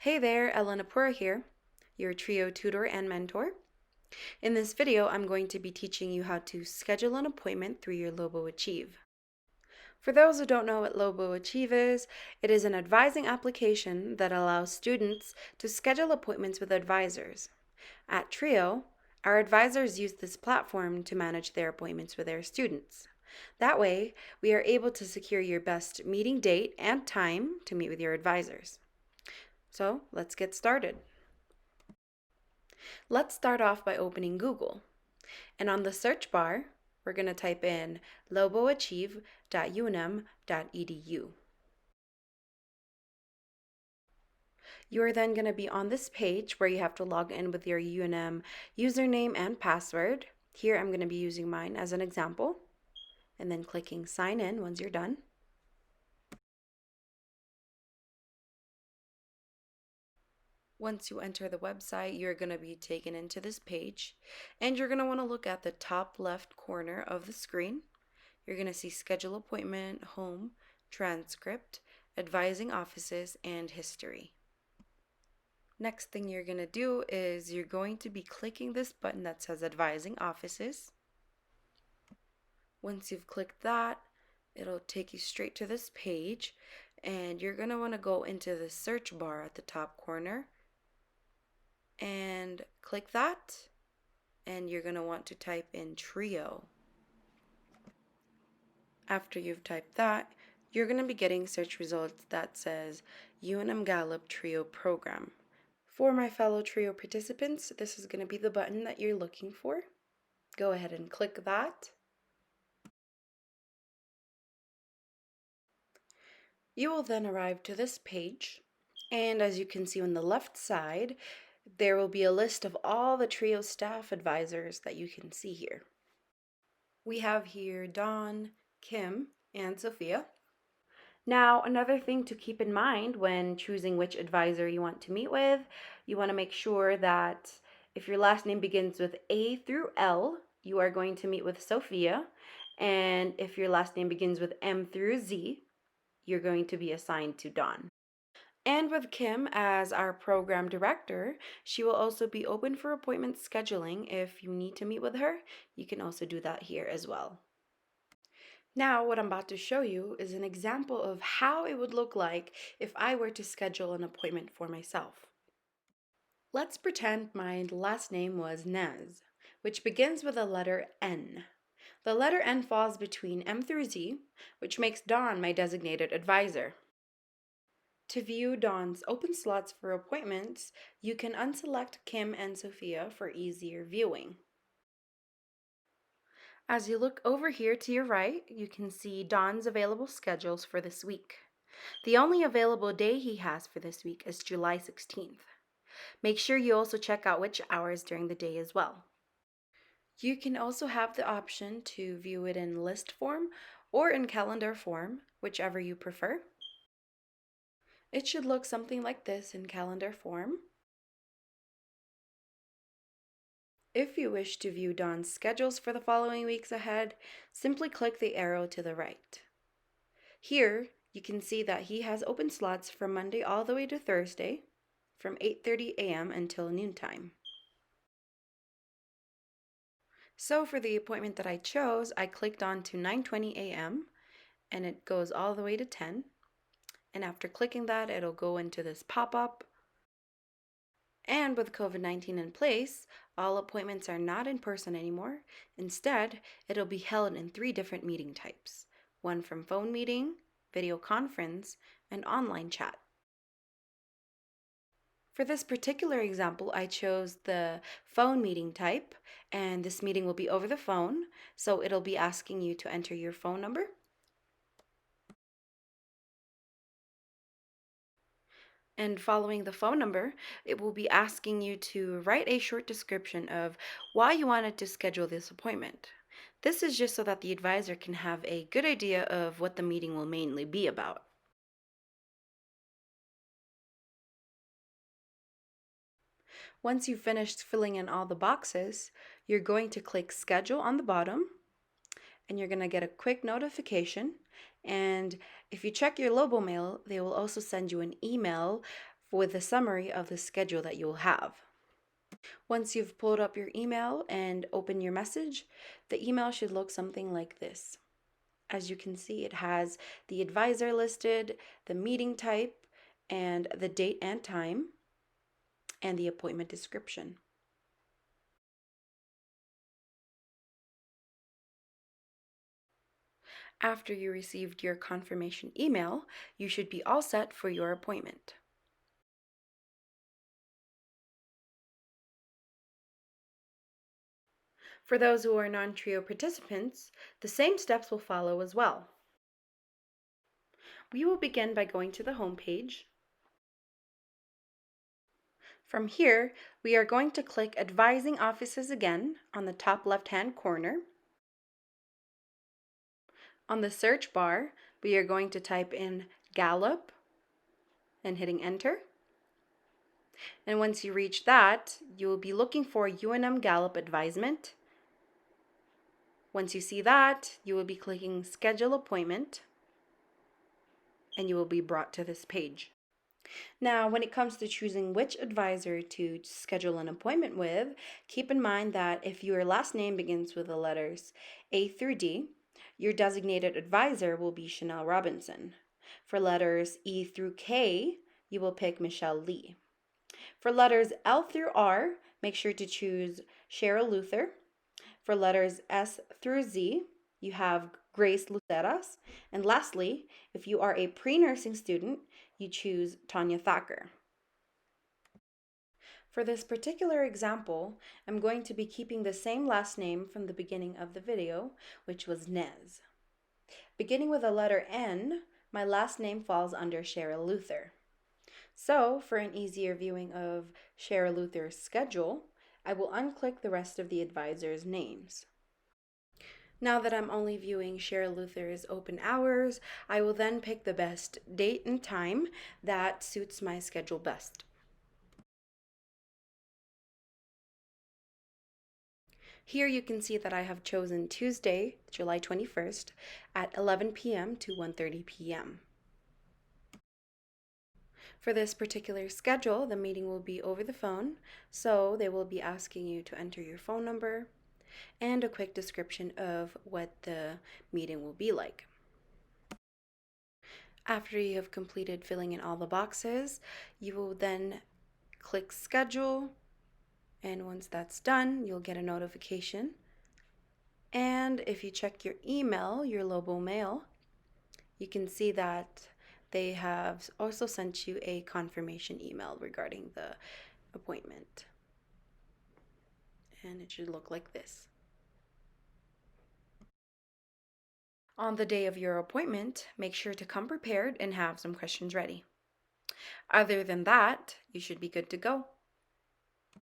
Hey there, Elenapura here, your trio tutor and mentor. In this video, I'm going to be teaching you how to schedule an appointment through your Lobo Achieve. For those who don't know what Lobo Achieve is, it is an advising application that allows students to schedule appointments with advisors. At Trio, our advisors use this platform to manage their appointments with their students. That way, we are able to secure your best meeting date and time to meet with your advisors. So let's get started. Let's start off by opening Google. And on the search bar, we're going to type in loboachieve.unm.edu. You are then going to be on this page where you have to log in with your UNM username and password. Here I'm going to be using mine as an example, and then clicking sign in once you're done. Once you enter the website, you're going to be taken into this page, and you're going to want to look at the top left corner of the screen. You're going to see schedule appointment, home, transcript, advising offices, and history. Next thing you're going to do is you're going to be clicking this button that says advising offices. Once you've clicked that, it'll take you straight to this page, and you're going to want to go into the search bar at the top corner and click that, and you're going to want to type in Trio. After you've typed that, you're going to be getting search results that says UNM Gallup Trio Program. For my fellow Trio participants, this is going to be the button that you're looking for. Go ahead and click that. You will then arrive to this page, and as you can see on the left side, there will be a list of all the Trio staff advisors that you can see here. We have here Dawn, Kim, and Sophia. Now, another thing to keep in mind when choosing which advisor you want to meet with, you want to make sure that if your last name begins with A through L, you are going to meet with Sophia, and if your last name begins with M through Z, you're going to be assigned to Dawn. And with Kim as our program director, she will also be open for appointment scheduling. If you need to meet with her, you can also do that here as well. Now, what I'm about to show you is an example of how it would look like if I were to schedule an appointment for myself. Let's pretend my last name was Naz, which begins with the letter N. The letter N falls between M through Z, which makes Dawn my designated advisor. To view Dawn's open slots for appointments, you can unselect Kim and Sophia for easier viewing. As you look over here to your right, you can see Dawn's available schedules for this week. The only available day he has for this week is July 16th. Make sure you also check out which hours during the day as well. You can also have the option to view it in list form or in calendar form, whichever you prefer. It should look something like this in calendar form. If you wish to view Dawn's schedules for the following weeks ahead, simply click the arrow to the right. Here, you can see that he has open slots from Monday all the way to Thursday, from 8:30 a.m. until noontime. So for the appointment that I chose, I clicked on to 9:20 a.m. and it goes all the way to 10. And after clicking that, it'll go into this pop-up. And with COVID-19 in place, all appointments are not in person anymore. Instead, it'll be held in 3 different meeting types: one from phone meeting, video conference, and online chat. For this particular example, I chose the phone meeting type, and this meeting will be over the phone, so it'll be asking you to enter your phone number. And following the phone number, it will be asking you to write a short description of why you wanted to schedule this appointment. This is just so that the advisor can have a good idea of what the meeting will mainly be about. Once you've finished filling in all the boxes, you're going to click Schedule on the bottom, and you're going to get a quick notification. And if you check your Lobo mail, they will also send you an email with a summary of the schedule that you'll have. Once you've pulled up your email and open your message, the email should look something like this. As you can see, it has the advisor listed, the meeting type, and the date and time, and the appointment description. After you received your confirmation email, you should be all set for your appointment. For those who are non-trio participants, the same steps will follow as well. We will begin by going to the home page. From here, we are going to click Advising Offices again on the top left-hand corner. On the search bar, we are going to type in Gallup and hitting enter. And once you reach that, you will be looking for UNM Gallup advisement. Once you see that, you will be clicking Schedule Appointment, and you will be brought to this page. Now, when it comes to choosing which advisor to schedule an appointment with, keep in mind that if your last name begins with the letters A through D, your designated advisor will be Chanel Robinson. For letters E through K, you will pick Michelle Lee. For letters L through R, make sure to choose Cheryl Luther. For letters S through Z, you have Grace Luceras. And lastly, if you are a pre-nursing student, you choose Tanya Thacker. For this particular example, I'm going to be keeping the same last name from the beginning of the video, which was Nez. Beginning with the letter N, my last name falls under Cheryl Luther. So, for an easier viewing of Cheryl Luther's schedule, I will unclick the rest of the advisors' names. Now that I'm only viewing Cheryl Luther's open hours, I will then pick the best date and time that suits my schedule best. Here you can see that I have chosen Tuesday, July 21st at 11 p.m. to 1:30 p.m. For this particular schedule, the meeting will be over the phone, so they will be asking you to enter your phone number and a quick description of what the meeting will be like. After you have completed filling in all the boxes, you will then click schedule, and once that's done, you'll get a notification. And if you check your email, your Lobo mail, you can see that they have also sent you a confirmation email regarding the appointment. And it should look like this. On the day of your appointment, make sure to come prepared and have some questions ready. Other than that, you should be good to go.